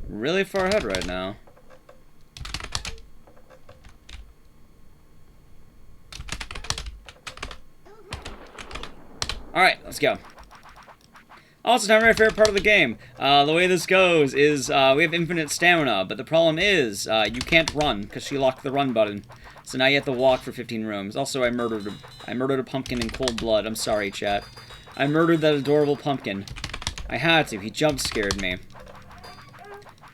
really far ahead right now. Alright, let's go. Also, time for my favorite part of the game. The way this goes is we have infinite stamina, but the problem is you can't run because she locked the run button. So now you have to walk for 15 rooms. Also, I murdered a pumpkin in cold blood. I'm sorry, chat. I murdered that adorable pumpkin. I had to. He jump scared me.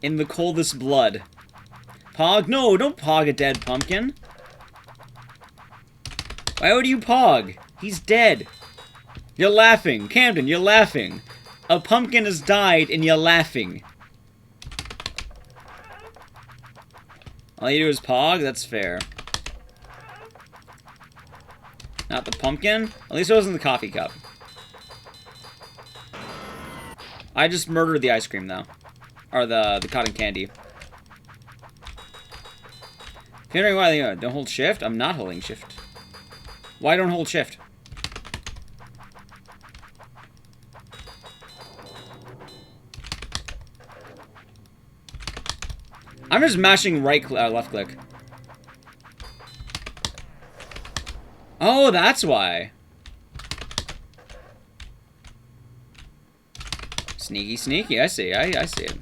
In the coldest blood. Pog? No, don't pog a dead pumpkin. Why would you pog? He's dead. You're laughing. Camden, you're laughing. A pumpkin has died and you're laughing. All you do is pog? That's fair. Not the pumpkin? At least it wasn't the coffee cup. I just murdered the ice cream, though. Or the cotton candy. If you're wondering why I don't hold shift, I'm not holding shift. Why don't hold shift? I'm just mashing left click. Oh, that's why. Sneaky, sneaky. I see. I see it.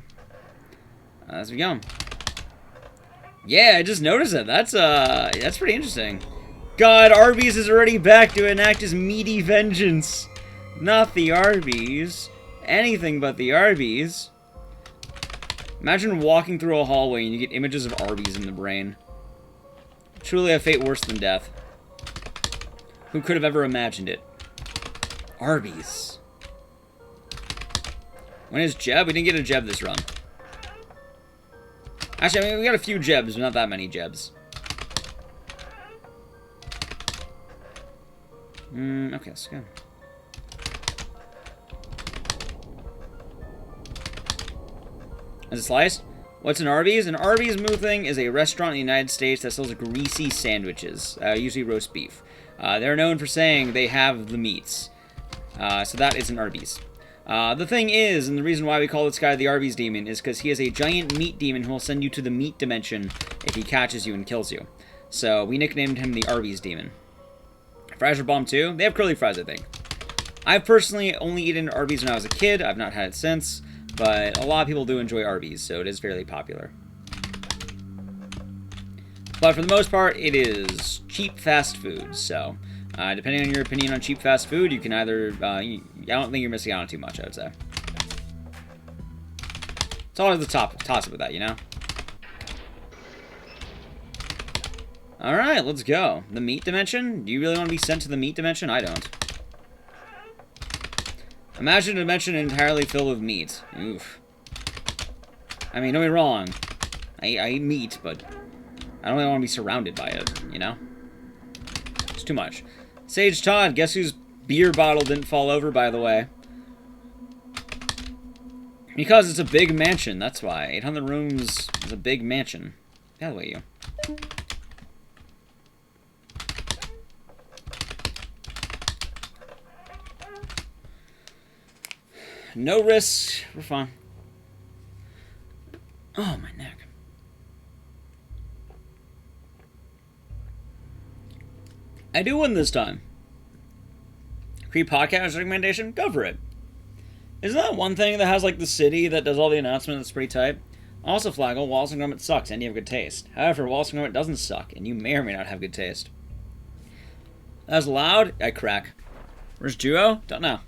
As we go. Yeah, I just noticed it. That's pretty interesting. God, Arby's is already back to enact his meaty vengeance. Not the Arby's. Anything but the Arby's. Imagine walking through a hallway and you get images of Arby's in the brain. Truly a fate worse than death. Who could have ever imagined it? Arby's. When is Jeb? We didn't get a Jeb this run. Actually, I mean, we got a few Jebs, but not that many Jebs. Okay, let's go. Is it sliced? What's an Arby's? An Arby's move thing is a restaurant in the United States that sells greasy sandwiches, usually roast beef. They're known for saying they have the meats. So that is an Arby's. The thing is, and the reason why we call this guy the Arby's demon, is because he is a giant meat demon who will send you to the meat dimension if he catches you and kills you. So we nicknamed him the Arby's demon. Fries are bomb too? They have curly fries, I think. I've personally only eaten Arby's when I was a kid. I've not had it since. But a lot of people do enjoy Arby's, so it is fairly popular. But for the most part, it is cheap fast food. So, depending on your opinion on cheap fast food, you can either... I don't think you're missing out on too much, I would say. It's always the toss-up with that, you know? Alright, let's go. The meat dimension? Do you really want to be sent to the meat dimension? I don't. Imagine a dimension entirely filled with meat. Oof. I mean, don't get me wrong. I eat meat, but I don't really want to be surrounded by it, you know? It's too much. Sage Todd, guess whose beer bottle didn't fall over, by the way? Because it's a big mansion, that's why. 800 rooms is a big mansion. Get out of the way, you. No risks. We're fine. Oh, my neck. I do win this time. Pre-podcast recommendation? Go for it. Isn't that one thing that has, like, the city that does all the announcements that's pretty tight? Also, Flaggle, Wallace and Gromit sucks, and you have good taste. However, Wallace and Gromit doesn't suck, and you may or may not have good taste. That's loud? I crack. Where's Duo? Don't know.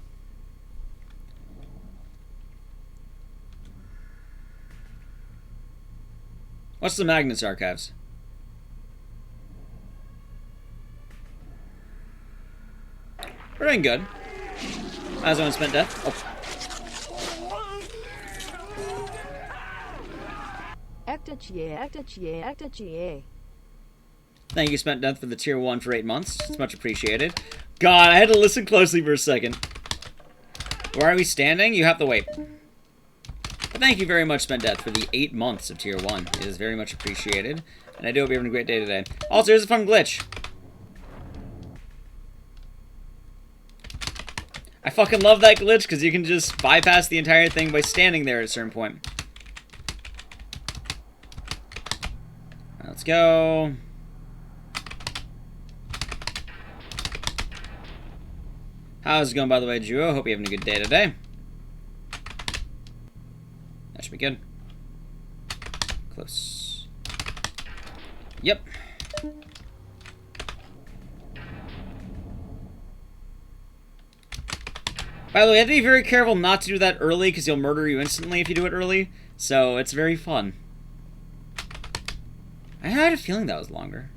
What's the Magnus Archives? We're doing good. How's everyone spent death? Oh. Thank you, Spent Death, for the tier 1 for 8 months. It's much appreciated. God, I had to listen closely for a second. Where are we standing? You have to wait. But thank you very much, Spent Death, for the 8 months of tier 1. It is very much appreciated. And I do hope you're having a great day today. Also, here's a fun glitch. I fucking love that glitch because you can just bypass the entire thing by standing there at a certain point. Let's go. How's it going, by the way, Juo? Hope you're having a good day today. That should be good. Close. Yep. By the way, you have to be very careful not to do that early because he'll murder you instantly if you do it early. So it's very fun. I had a feeling that was longer.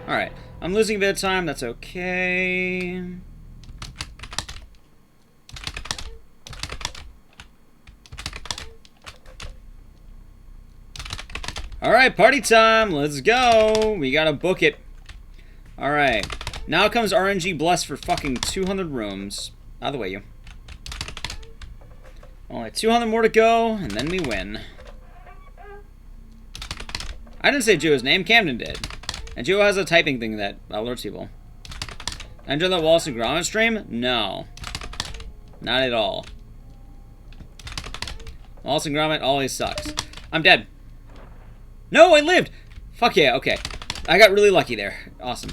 Alright. I'm losing a bit of time. That's okay. Alright, party time. Let's go. We gotta book it. Alright. Now comes RNG Bless for fucking 200 rooms. Out of the way, you. Only 200 more to go, and then we win. I didn't say Joe's name, Camden did. And Joe has a typing thing that alerts people. Enjoy that Wallace and Gromit stream? No. Not at all. Wallace and Gromit always sucks. I'm dead. No, I lived! Fuck yeah, okay. I got really lucky there. Awesome.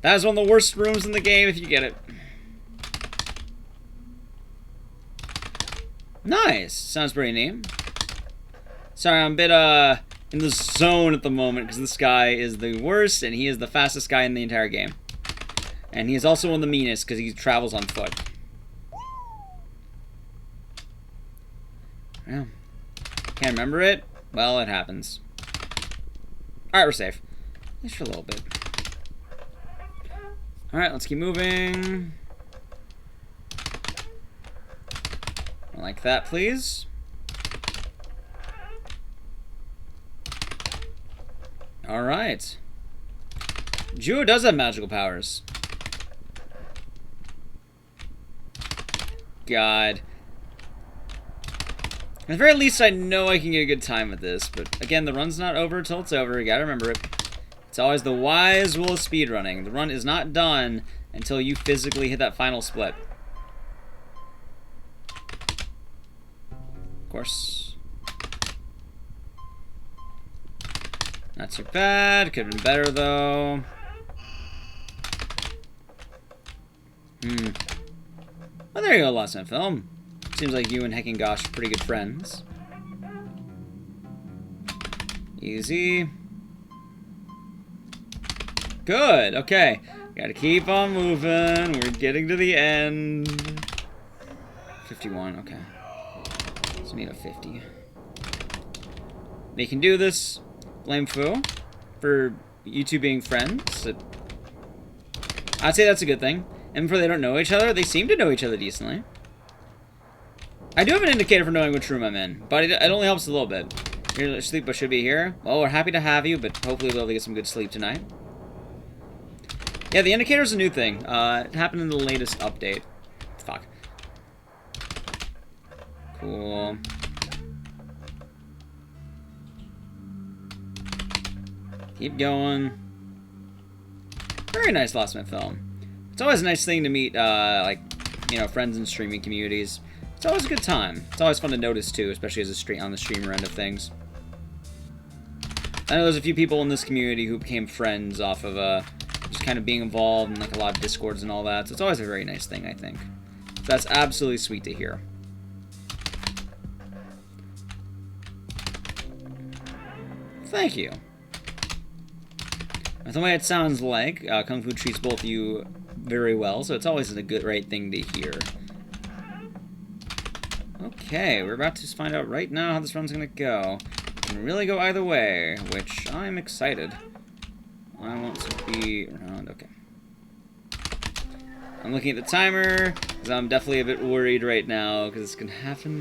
That is one of the worst rooms in the game if you get it. Nice. Sounds pretty neat. Sorry, I'm a bit, in the zone at the moment because this guy is the worst and he is the fastest guy in the entire game. And he is also one of the meanest because he travels on foot. Yeah. Can't remember it? Well, it happens. Alright, we're safe. At least for a little bit. Alright, let's keep moving. Like that, please. Alright. Juo does have magical powers. God. At the very least, I know I can get a good time with this, but again, the run's not over until it's over. You gotta remember it. It's always the wise rule of speedrunning. The run is not done until you physically hit that final split. Of course. Not too bad. Could have been better, though. Well, there you go, Lost in Film. Seems like you and Heckingosh are pretty good friends. Easy. Good, okay. Gotta keep on moving. We're getting to the end. 51, okay. So we need a 50. They can do this. Blame Fu for you two being friends. I'd say that's a good thing. And for they don't know each other, they seem to know each other decently. I do have an indicator for knowing which room I'm in, but it only helps a little bit. Your sleep should be here. Well, we're happy to have you, but hopefully we'll be able to get some good sleep tonight. Yeah, the indicator's a new thing. It happened in the latest update. Fuck. Cool. Keep going. Very nice Lost in Film. It's always a nice thing to meet, like, you know, friends in streaming communities. It's always a good time. It's always fun to notice, too, especially as on the streamer end of things. I know there's a few people in this community who became friends off of just kind of being involved in like a lot of discords and all that, so it's always a very nice thing, I think. So that's absolutely sweet to hear. Thank you. That's the way it sounds like. Kung Fu treats both of you very well, so it's always a good, right thing to hear. Okay, we're about to find out right now how this run's gonna go. It can really go either way, which I'm excited. I want to be around. Okay. I'm looking at the timer, because I'm definitely a bit worried right now, because it's gonna happen.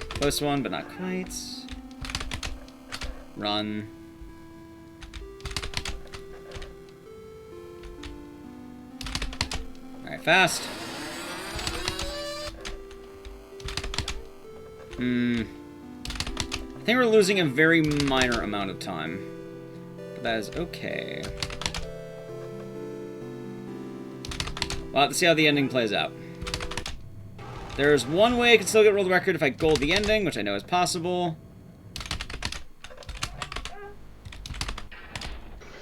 Close one, but not quite. Run. Alright, fast. I think we're losing a very minor amount of time. But that is okay. We'll have to see how the ending plays out. There's one way I can still get world record if I gold the ending, which I know is possible.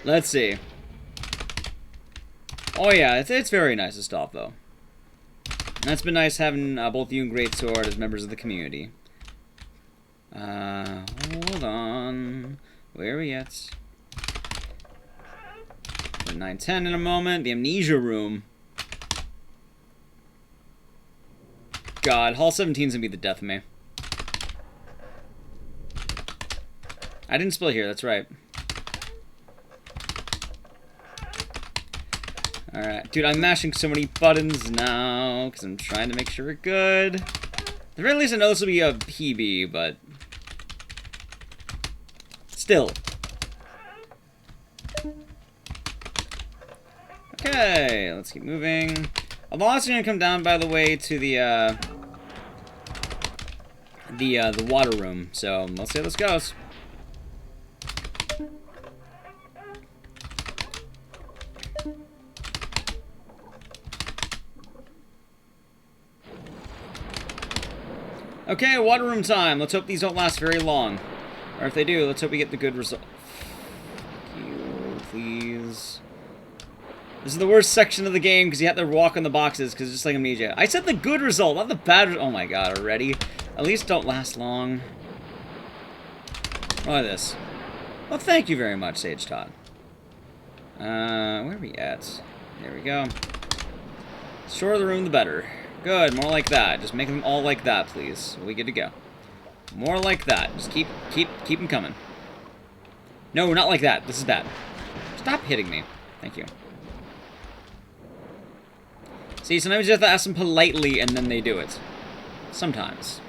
Let's see. Oh yeah, it's very nice to stop, though. And it's been nice having both you and Greatsword as members of the community. Hold on. Where are we at? We're 9-10 in a moment. The Amnesia Room. God, Hall 17's gonna be the death of me. I didn't spill here, that's right. Alright, dude, I'm mashing so many buttons now, because I'm trying to make sure we're good. At the very least, I know this will be a PB, but... still. Okay, let's keep moving. I'm also gonna come down, by the way, to the water room, so let's see how this goes. Okay, water room time. Let's hope these don't last very long. Or if they do, let's hope we get the good result. Please. This is the worst section of the game because you have to walk on the boxes because it's just like Amnesia. I said the good result, not the bad result. Oh my god, already? At least don't last long. Try this. Well, thank you very much, Sage Todd. Where are we at? There we go. The shorter the room, the better. Good, more like that. Just make them all like that, please. We good to go. More like that. Just keep them coming. No, not like that. This is bad. Stop hitting me. Thank you. See, sometimes you have to ask them politely and then they do it. Sometimes.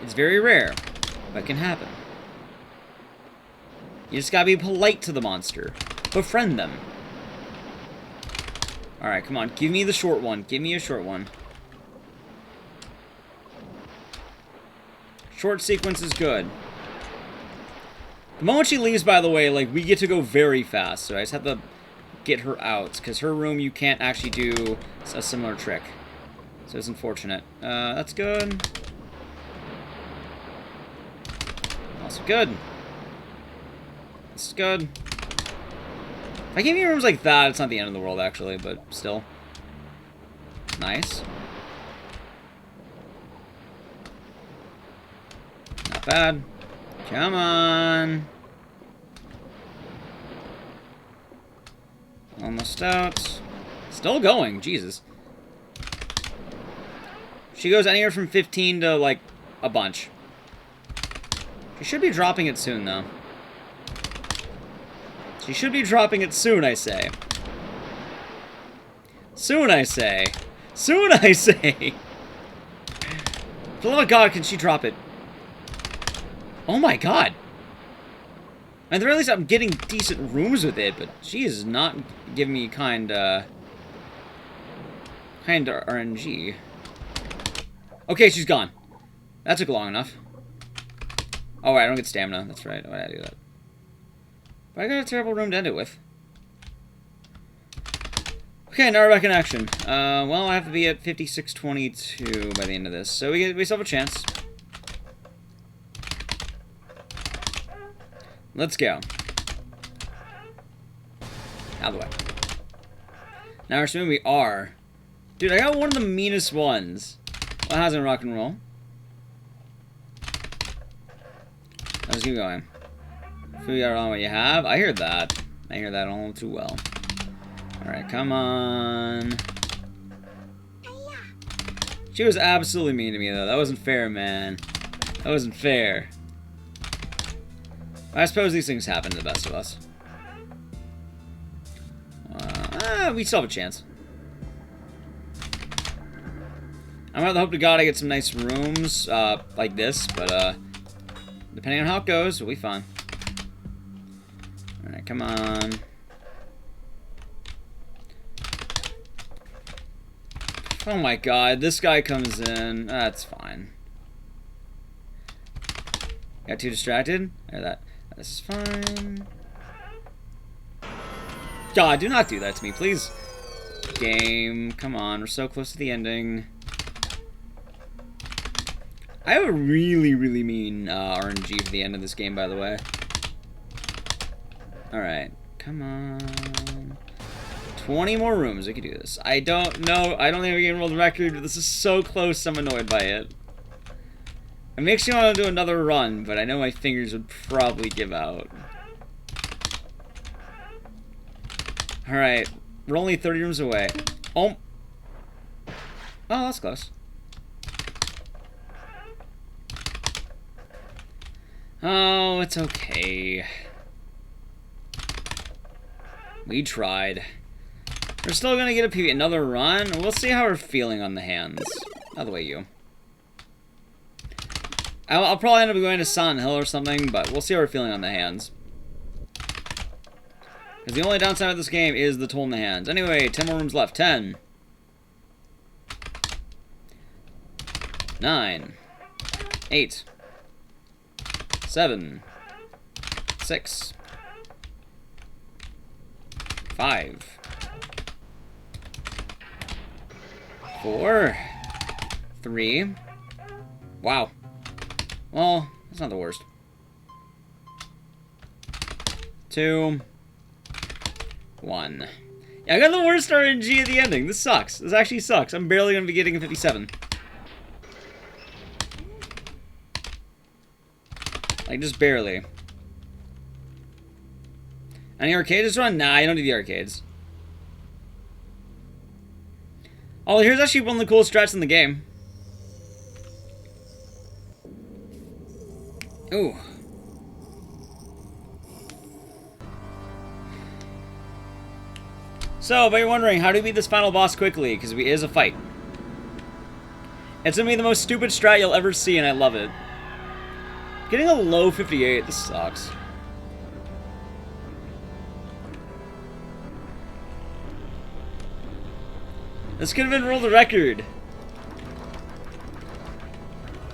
It's very rare, but it can happen. You just gotta be polite to the monster. Befriend them. Alright, come on. Give me the short one. Give me a short one. Short sequence is good. The moment she leaves, by the way, like, we get to go very fast. So I just have to get her out. Because her room, you can't actually do a similar trick. So it's unfortunate. That's good. Also good. This is good. If I give you rooms like that, it's not the end of the world, actually, but still. Nice. Not bad. Come on. Almost out. Still going, Jesus. She goes anywhere from 15 to, like, a bunch. She should be dropping it soon, though. She should be dropping it soon, I say. Soon, I say. Soon, I say. For the love of God, can she drop it? Oh my God. At the very least, I'm getting decent rooms with it, but she is not giving me kind RNG. Okay, she's gone. That took long enough. Oh, wait, I don't get stamina. That's right. Why did I do that? But I got a terrible room to end it with. Okay, now we're back in action. Well, I have to be at 5622 by the end of this, so we still have a chance. Let's go. Out of the way. Now we're assuming we are. Dude, I got one of the meanest ones. Well, how's it rock and roll? Let's keep going. Figure out on what you have. I hear that. I hear that all too well. Alright, come on. She was absolutely mean to me, though. That wasn't fair, man. That wasn't fair. I suppose these things happen to the best of us. We still have a chance. I'm gonna hope to God I get some nice rooms, like this, but, depending on how it goes, we'll be fine. Alright, come on. Oh my god, this guy comes in. That's fine. Got too distracted? Or that. This is fine. God, do not do that to me, please. Game, come on, we're so close to the ending. I have a really, really mean RNG for the end of this game, by the way. Alright, come on. 20 more rooms, we could do this. I don't know, I don't think we can roll the record, but this is so close, I'm annoyed by it. It makes me want to do another run, but I know my fingers would probably give out. Alright, we're only 30 rooms away. Oh, that's close. Oh, it's okay. We tried. We're still gonna get another run. We'll see how we're feeling on the hands. Out of the way, you. I'll probably end up going to Silent Hill or something, but we'll see how we're feeling on the hands. Because the only downside of this game is the toll in the hands. Anyway, 10 more rooms left. 10. 9. 8. 7. 6. 5. 4. 3. Wow. Well, that's not the worst. 2. 1. Yeah, I got the worst RNG at the ending. This sucks. This actually sucks. I'm barely going to be getting a 57. Like, just barely. Any arcades run? Nah, I don't do the arcades. Oh, here's actually one of the coolest strats in the game. Ooh. So, if you're wondering, how do we beat this final boss quickly? Because it is a fight. It's gonna be the most stupid strat you'll ever see, and I love it. Getting a low 58, this sucks. This could have been world record.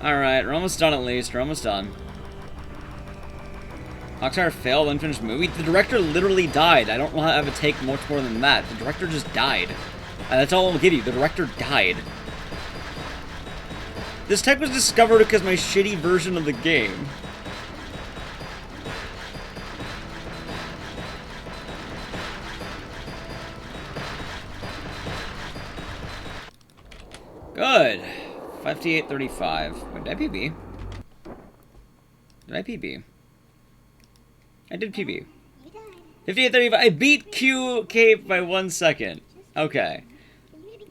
Alright, we're almost done at least. We're almost done. Rockstar failed unfinished movie. The director literally died. I don't want to have it take much more than that. The director just died. That's all I'll give you. The director died. This tech was discovered because of my shitty version of the game. Good. 58.35. Wait, did I PB? Did I PB? I did PB. 58.35. I beat Q Cape by 1 second. Okay.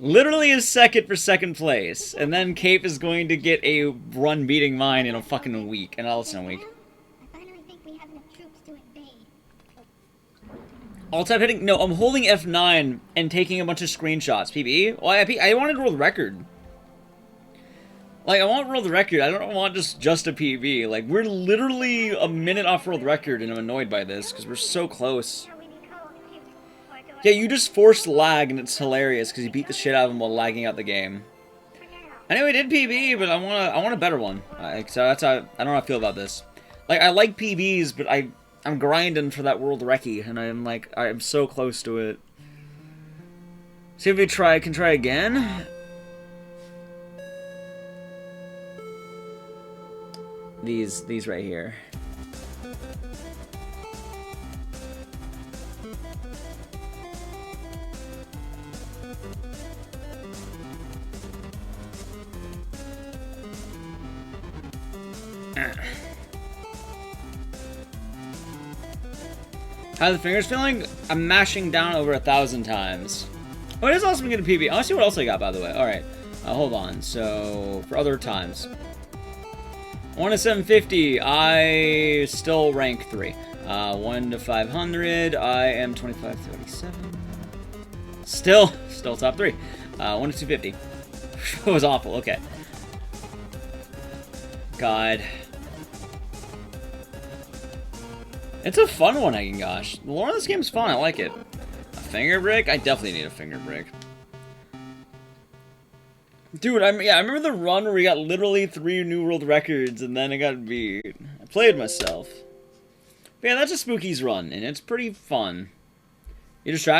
Literally a second for second place. And then Cape is going to get a run beating mine in a fucking week. And less than a week. Alt-tab hitting? No, I'm holding F9 and taking a bunch of screenshots. PB? Well, I wanted world record. Like, I want world record. I don't want just a PB. Like, we're literally a minute off world record, and I'm annoyed by this, because we're so close. Yeah, you just forced lag, and it's hilarious, because you beat the shit out of him while lagging out the game. Anyway, I did PB, but I want a better one. So that's how, I don't know how I feel about this. Like, I like PBs, but I'm grinding for that world recce, and I'm so close to it. See if we can try again. These right here. How are the fingers feeling? I'm mashing down over 1,000 times. Oh, it is awesome to get a PB. Let's see what else I got, by the way. Alright. Hold on. So, for other times. 1 to 750, I still rank 3. 1 to 500, I am 2537. Still top 3. 1 to 250. It was awful, okay. God. It's a fun one, gosh. The lore of this game's fun, I like it. A finger break? I definitely need a finger break. Dude, I remember the run where we got literally 3 New World Records and then I got beat. I played myself. But yeah, that's a Spooky's run, and it's pretty fun. You distract